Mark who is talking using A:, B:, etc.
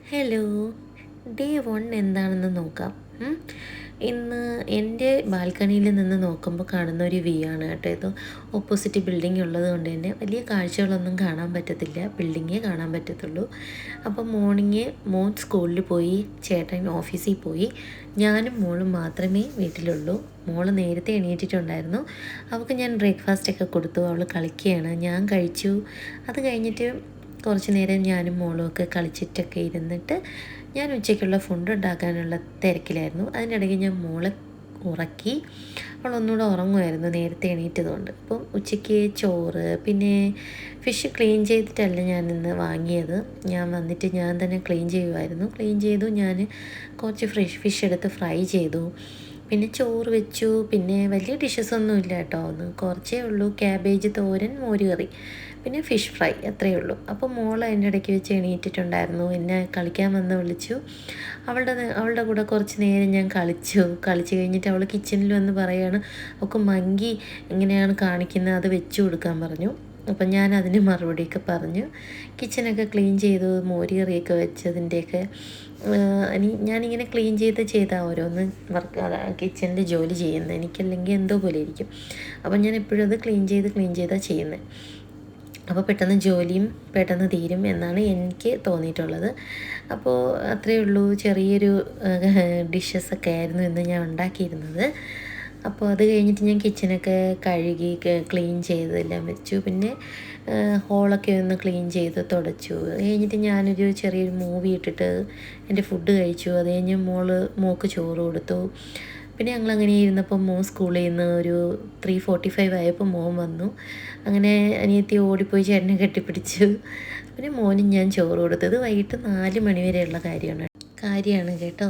A: Hello, day 1 എന്താണെന്ന് നോക്കാം. ഇന്ന് എൻ്റെ ബാൽക്കണിയിൽ നിന്ന് നോക്കുമ്പോൾ കാണുന്ന ഒരു വ്യൂ ആണ് കേട്ടോ. ഇത് ഓപ്പോസിറ്റ് ബിൽഡിംഗ് ഉള്ളത് കൊണ്ട് തന്നെ വലിയ കാഴ്ചകളൊന്നും കാണാൻ പറ്റത്തില്ല, ബിൽഡിങ്ങേ കാണാൻ പറ്റത്തുള്ളൂ. അപ്പോൾ മോൻ സ്കൂളിൽ പോയി, ചേട്ടൻ ഓഫീസിൽ പോയി, ഞാനും മോളും മാത്രമേ വീട്ടിലുള്ളൂ. മോൾ നേരത്തെ എണീറ്റിട്ടുണ്ടായിരുന്നു. അവൾക്ക് ഞാൻ ബ്രേക്ക്ഫാസ്റ്റൊക്കെ കൊടുത്തു, അവൾ കളിക്കുകയാണ്, ഞാൻ കഴിച്ചു. അത് കഴിഞ്ഞിട്ട് കുറച്ച് നേരം ഞാനും മോളും ഒക്കെ കളിച്ചിട്ടൊക്കെ ഇരുന്നിട്ട് ഞാൻ ഉച്ചയ്ക്കുള്ള ഫുഡ് ഉണ്ടാക്കാനുള്ള തിരക്കിലായിരുന്നു. അതിനിടയ്ക്ക് ഞാൻ മോളെ ഉറക്കി. അവളൊന്നുകൂടെ ഉറങ്ങുമായിരുന്നു നേരത്തെ എണീറ്റതുകൊണ്ട്. അപ്പം ഉച്ചയ്ക്ക് ചോറ്, പിന്നെ ഫിഷ് ക്ലീൻ ചെയ്തിട്ടല്ല ഞാൻ ഇന്ന് വാങ്ങിയത്. ഞാൻ വന്നിട്ട് ഞാൻ തന്നെ ക്ലീൻ ചെയ്യുമായിരുന്നു. ക്ലീൻ ചെയ്തു. ഞാൻ കുറച്ച് ഫിഷ് എടുത്ത് ഫ്രൈ ചെയ്തു. പിന്നെ ചോറ് വെച്ചു. പിന്നെ വലിയ ഡിഷസൊന്നും ഇല്ല കേട്ടോ, ഒന്ന് കുറച്ചേ ഉള്ളൂ. ക്യാബേജ് തോരൻ, മോരുകറി, പിന്നെ ഫിഷ് ഫ്രൈ, അത്രയേ ഉള്ളൂ. അപ്പോൾ മോൾ അതിൻ്റെ ഇടയ്ക്ക് വെച്ച് എണീറ്റിട്ടുണ്ടായിരുന്നു. എന്നെ കളിക്കാൻ വന്ന് വിളിച്ചു. അവളുടെ കൂടെ കുറച്ച് നേരം ഞാൻ കളിച്ച് കഴിഞ്ഞിട്ട് അവൾ കിച്ചണിൽ വന്ന് പറയുകയാണ്, അവൾക്ക് മങ്കി എങ്ങനെയാണ് കാണിക്കുന്നത് അത് വെച്ച് കൊടുക്കാൻ പറഞ്ഞു. അപ്പം ഞാൻ അതിന് മറുപടിയൊക്കെ പറഞ്ഞു. കിച്ചണൊക്കെ ക്ലീൻ ചെയ്തു, മോരുകറിയൊക്കെ വെച്ചതിൻ്റെയൊക്കെ ഞാനിങ്ങനെ ക്ലീൻ ചെയ്താൽ ഓരോന്ന് കിച്ചണിൽ ജോലി ചെയ്യുന്നത് എനിക്കല്ലെങ്കിൽ എന്തോ പോലെ ഇരിക്കും. അപ്പം ഞാൻ എപ്പോഴും അത് ക്ലീൻ ചെയ്താണ് ചെയ്യുന്നത്. അപ്പോൾ പെട്ടെന്ന് ജോലിയും പെട്ടെന്ന് തീരും എന്നാണ് എനിക്ക് തോന്നിയിട്ടുള്ളത്. അപ്പോൾ അത്രയേ ഉള്ളൂ. ചെറിയൊരു ഡിഷസൊക്കെ ആയിരുന്നു ഇന്ന് ഞാൻ ഉണ്ടാക്കിയിരുന്നത്. അപ്പോൾ അത് കഴിഞ്ഞിട്ട് ഞാൻ കിച്ചണൊക്കെ കഴുകി ക്ലീൻ ചെയ്തെല്ലാം വെച്ചു. പിന്നെ ഹോളൊക്കെ ഒന്ന് ക്ലീൻ ചെയ്ത് തുടച്ചു. അത് കഴിഞ്ഞിട്ട് ഞാനൊരു ചെറിയൊരു മൂവി ഇട്ടിട്ട് എൻ്റെ ഫുഡ് കഴിച്ചു. അത് കഴിഞ്ഞ് മോൾക്ക് ചോറ് കൊടുത്തു. പിന്നെ ഞങ്ങളങ്ങനെ ഇരുന്നപ്പോൾ മോൻ സ്കൂളിൽ നിന്ന് ഒരു 3:45 ആയപ്പോൾ മോൻ വന്നു. അങ്ങനെ അനിയത്തി ഓടിപ്പോയി ചേട്ടനെ കെട്ടിപ്പിടിച്ചു. പിന്നെ മോനും ഞാൻ ചോറ് കൊടുത്തത് വൈകിട്ട് 4 മണി വരെയുള്ള കാര്യമാണ് കേട്ടോ.